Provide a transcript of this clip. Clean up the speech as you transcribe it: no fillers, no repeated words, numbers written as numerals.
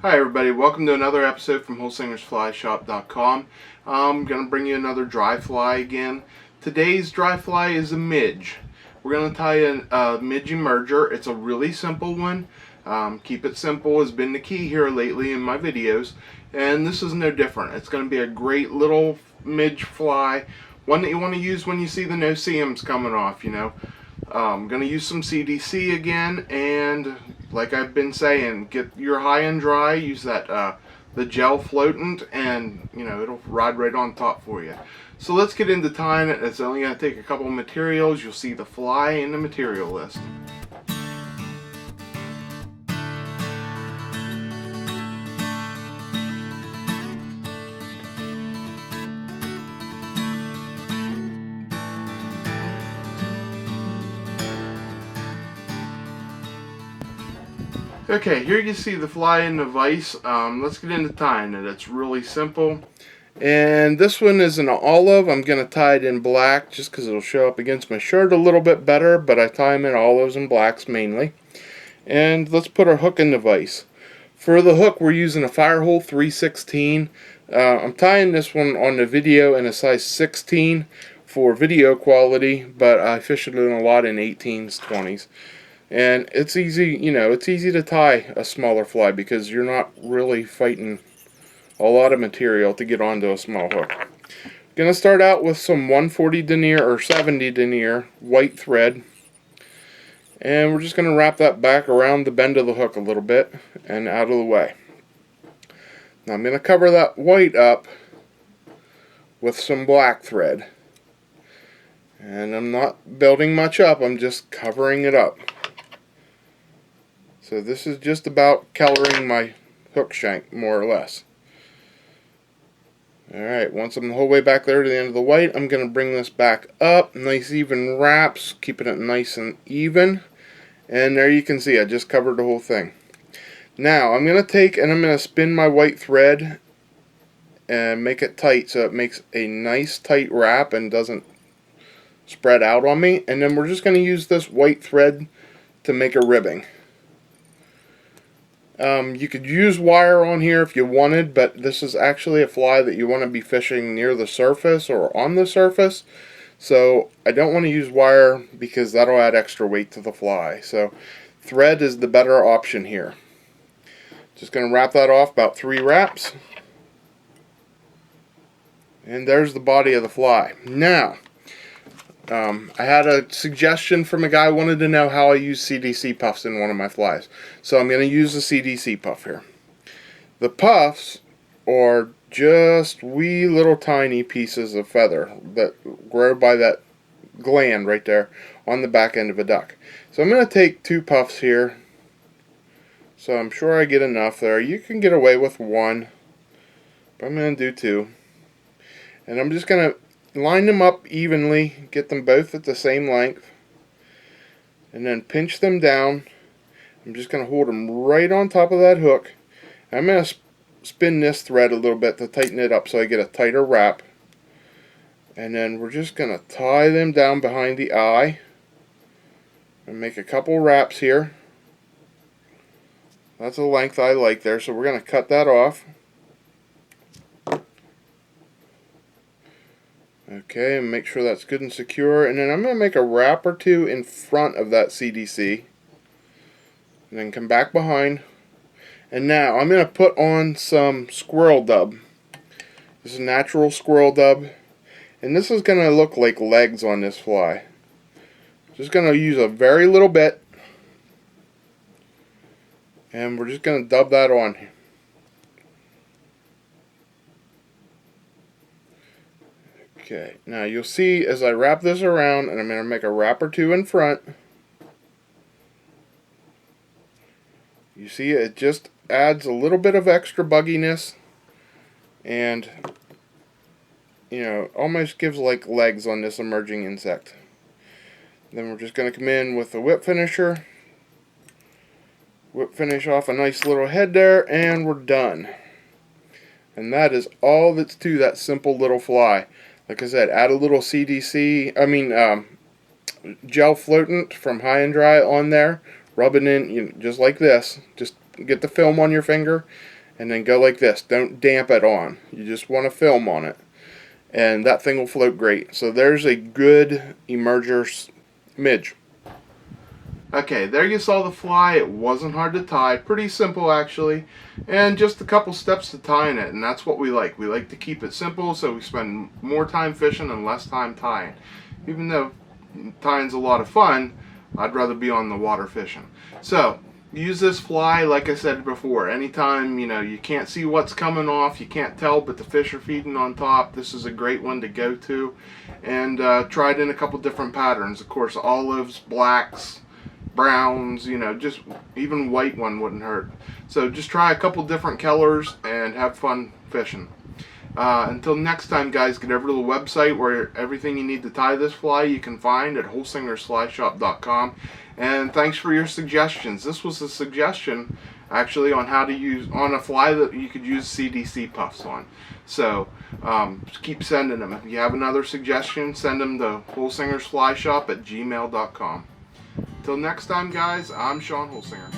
Hi everybody, welcome to another episode from HolsingersFlyShop.com. I'm going to bring you another dry fly again. Today's dry fly is a Midge. We're going to tie a Midge emerger. It's a really simple one. Keep it simple has been the key here lately in my videos. And this is no different. It's going to be a great little Midge fly. One that you want to use when you see the no-see-ums coming off, you know. I'm going to use some CDC again, and like I've been saying, get your high and dry, use that the gel floatant, and you know, it'll ride right on top for you. So let's get into tying it. It's only going to take a couple of materials. You'll see the fly in the material list. Okay, here you see the fly in the vise. Let's get into tying it. It's really simple. And this one is an olive. I'm going to tie it in black just because it'll show up against my shirt a little bit better, but I tie them in olives and blacks mainly. And let's put our hook in the vise. For the hook, we're using a Firehole 316. I'm tying this one on the video in a size 16 for video quality, but I fish it in a lot in 18s, 20s. And it's easy, you know, it's easy to tie a smaller fly because you're not really fighting a lot of material to get onto a small hook. Gonna start out with some 140 denier or 70 denier white thread. And we're just gonna wrap that back around the bend of the hook a little bit and out of the way. Now I'm gonna cover that white up with some black thread. And I'm not building much up, I'm just covering it up. So this is just about coloring my hook shank, more or less. Alright, once I'm the whole way back there to the end of the white, I'm going to bring this back up. Nice even wraps, keeping it nice and even. And there you can see, I just covered the whole thing. Now, I'm going to take and I'm going to spin my white thread and make it tight so it makes a nice tight wrap and doesn't spread out on me. And then we're just going to use this white thread to make a ribbing. You could use wire on here if you wanted, but this is actually a fly that you want to be fishing near the surface or on the surface. So I don't want to use wire because that'll add extra weight to the fly. So thread is the better option here. Just going to wrap that off, about 3 wraps. And there's the body of the fly. Now, I had a suggestion from a guy who wanted to know how I use CDC puffs in one of my flies. So I'm going to use the CDC puff here. The puffs are just wee little tiny pieces of feather that grow by that gland right there on the back end of a duck. So I'm going to take 2 puffs here. So I'm sure I get enough there. You can get away with 1, but I'm going to do 2. And I'm just going to line them up evenly, get them both at the same length, and then pinch them down. I'm just going to hold them right on top of that hook. I'm going to spin this thread a little bit to tighten it up so I get a tighter wrap. And then we're just going to tie them down behind the eye and make a couple wraps here. That's the length I like there, so we're going to cut that off. Okay, and make sure that's good and secure. And then I'm going to make a wrap or 2 in front of that CDC. And then come back behind. And now I'm going to put on some squirrel dub. This is natural squirrel dub. And this is going to look like legs on this fly. Just going to use a very little bit. And we're just going to dub that on. Okay, now you'll see as I wrap this around, and I'm going to make a wrap or 2 in front. You see it just adds a little bit of extra bugginess, and you know, almost gives like legs on this emerging insect. Then we're just going to come in with the whip finisher, whip finish off a nice little head there, and we're done. And that is all that's to that simple little fly. Like I said, add a little CDC, gel floatant from High and Dry on there. Rub it in, you know, just like this. Just get the film on your finger. and then go like this. Don't damp it on. You just want to film on it, and that thing will float great. So there's a good emerger midge. Okay, there you saw the fly. It wasn't hard to tie. Pretty simple actually. And just a couple steps to tying it, and that's what we like. We like to keep it simple, so we spend more time fishing and less time tying. Even though tying's a lot of fun, I'd rather be on the water fishing. So, use this fly like I said before. Anytime, you can't see what's coming off, you can't tell, but the fish are feeding on top, this is a great one to go to. And try it in a couple different patterns. Of course, olives, blacks, browns, just even white one wouldn't hurt. So just try a couple different colors and have fun fishing. Until next time, guys, get over to the website where everything you need to tie this fly you can find at holsingerflyshop.com. And thanks for your suggestions. This was a suggestion actually on how to use on a fly that you could use CDC Puffs on. So keep sending them. If you have another suggestion, send them to holsingersflyshop@gmail.com. Till next time, guys, I'm Sean Holsinger.